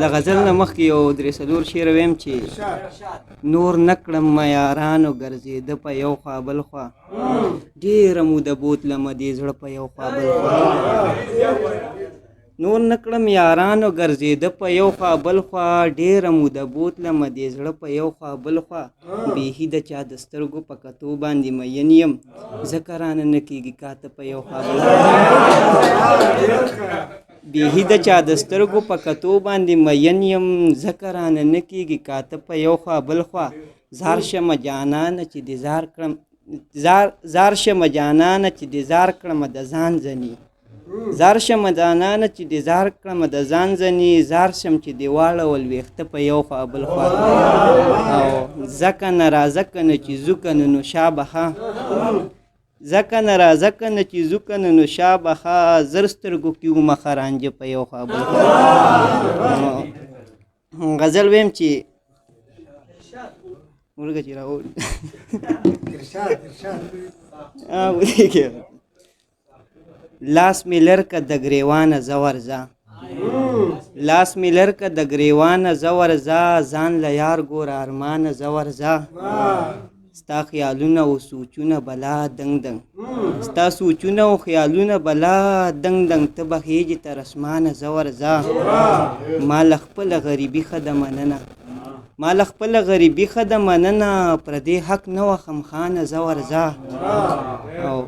د غزل نه مخکې یو درې څلور شعر ویم چې نور نه کړم معیارانو ګرځېده په یو خوا بل خوا ډېره موده بوتلمه دې زړه په یو خوا بل خوا نور نه کړم یارانو ګرځېده په یو خوا بل خوا ډېره موده بوتلمه دې زړه په یو خوا بل خوا بېخي د چا د سترګو په کتو باندې مین یم ځکه رانه نه کېږي کاته په یو خوا بل خوا بېخي د چا د سترګو په کتو باندې مین یم ځکه رانه نه کېږي کاته په یو خوا بل خوا زار شمه جانانه چې دې زار کړم زار شمه جانانه چې دې زار کړمه د ځان ځنې زار شمه جانانه چې دې زار کړمه د ځان ځنې زار شم چې دې واړول ویښته په یو خوا بل خوا او ځکه نه راځه که نه چې ځو که نه نو شا بخه ځکه نه راځه که نه چې ځو که نه نو شا بخه زر سترګو کې ومخه رانجه په یو خوا بل خوا غزل ویم چې ورګه چې راوړي لاس می لرکه د ګریوانه زه ورځه لاس می لرکه د ګریوانه زه ورځه ځان له یار ګوره ارمانه زه ورځه ستا خیالونه او سوچونه بلا دنګ دنګ ستا سوچونه او خیالونه بلا دنګ دنګ ته به خیږي تر اسمانه زه ورځه ما له خپله غریبي ښه ده مننه ما له خپله غریبي ښه ده مننه پردې حق نه وه خمخانه زه ورځه او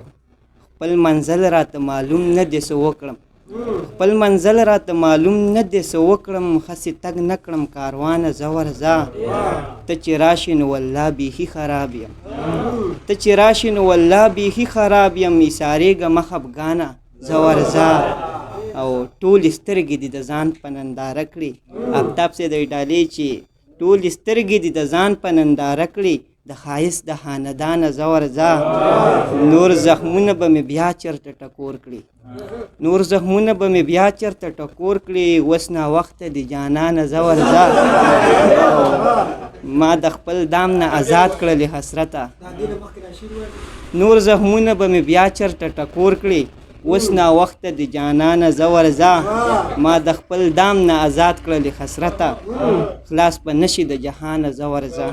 خپل منزل راته معلوم نه دی څه وکړم خپل منزل راته معلوم نه دی څه وکړم هسې تګ نه کړم کاروانه زه ورځه ته چې راشې نو والله بیخي خراب یم ته چې راشې نو والله بیخي خراب یم ایسارېږه مخ افغانه زه ورځه او ټولې سترګې دې د ځان په ننداره کړي آفتاب صاحب د ډالۍ چې ټولې سترګې دې د ځان په ننداره کړي د ښایست د خاندانه زه ورځه نور زخمونه به مې بیا چېرته ټکور کړي نور زخمونه به مې بیا چېرته ټکور کړي اوس ناوخته د جانانه زه ورځه ما د خپل دام نه آزاد کړلې حسرته نور زخمونه به مې بیا چېرته ټکور کړي اوس ناوخته د جانانه زه ورځه ما د خپل دام نه آزاد کړلې حسرته خلاص به نشي د جهانه زه ورځه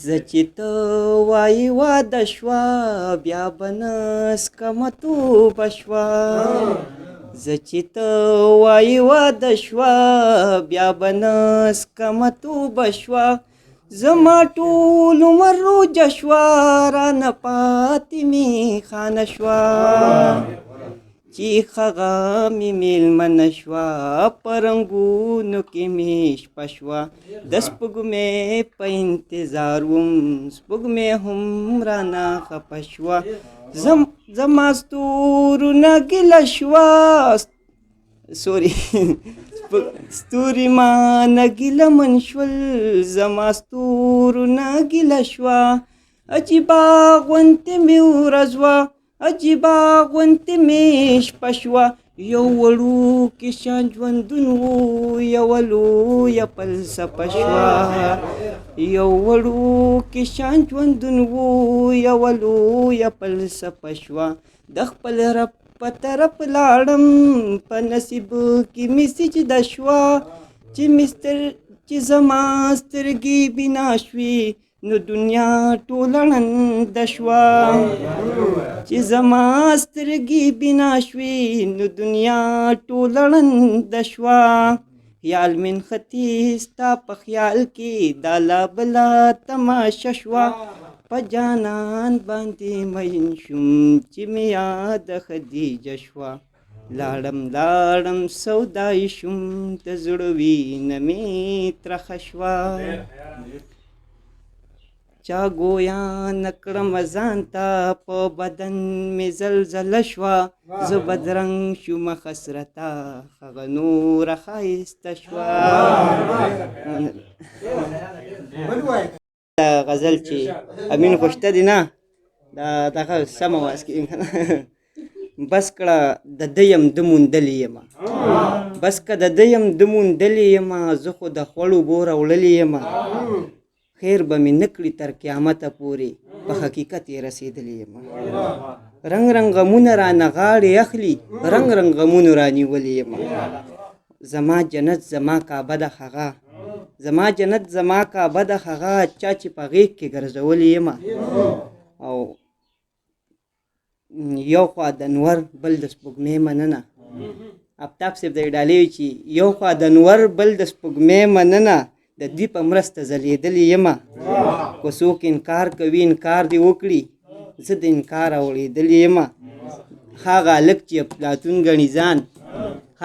زه چې ته وایې واده شوه بیا به نه څکمه توبه شوه زه چې ته وایې واده شوه بیا به نه څکمه توبه شوه زما ټول عمر روجه شوه رانه پاتې مې خانه شوه چې هغه مې مېلمنه شوه په رنګونو کې مې شپه شوه د سپوږمۍ په انتظار وم سپوږمۍ هم رانه خفه شوه زما ستورونه ګیله شوه ستوري مانه ګیله من شول زما ستورونه ګیله شوه عجیبه غوندې مې ورځ وه عجیبه غوندې مې شپه شوه یو وړوکی شان ژوندون و یوه لویه فلسفه شوه یو وړوکی شان ژوندون و یوه لویه فلسفه شوه د خپل رب په طرف لاړم په نصیب کې مې سجده شوه چې زما سترګې بنا شوې نو دنیا ټوله ړنده شوه چې زما سترګې بنا شوې نو دنیا ټوله ړنده شوه خیال من خطي ستا په خیال کې دا لا بله تماشه شوه په جانان باندې مین شوم چې مې یاده خدیجه شوه لاړم سودای شوم د زړه وینه مې ترخه شوه چا ګویا نکړم ځان ته په بدن مې زلزله شوه زه بدرنګ شوم خسرته هغه نوره ښایسته شوه غزل چې امین خوشته دی نه دا دغه سمه واس کې بس کړه د ده یم ده موندلې یمه بس که د ده یم ده موندلې یمه زه خو د خوړو بو راوړلې یمه خیر به مې نه کړي تر قیامته پورې په حقیقت یې رسېدلی یم رنګ رنګ غمونه رانه غاړې اخلي رنګ رنګ غمونو رانیولې یم زما جنت زما کعبه ده هغه زما جنت زما کعبه ده هغه چا چې په غېږ کې ګرځولې یم او یو خوا د انور بل د سپوږمۍ مننه آفتاب صاحب د ډالۍ وي چې یو خوا د انور بل د سپوږمۍ مننه د دوی په مرسته ځلېدلې یم که څوک انکار کوي انکار دې وکړي زه د انکار اورېدلې یم هغه هلک چې افلاطون ګڼي ځان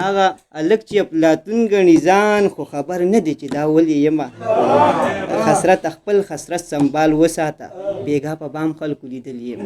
هغه هلک چې افلاطون ګڼي ځان خو خبر نه دی چې دا ولې یم حسرت خپل حسرت سنبال وساته بېګا په بام خلکو لیدلې یم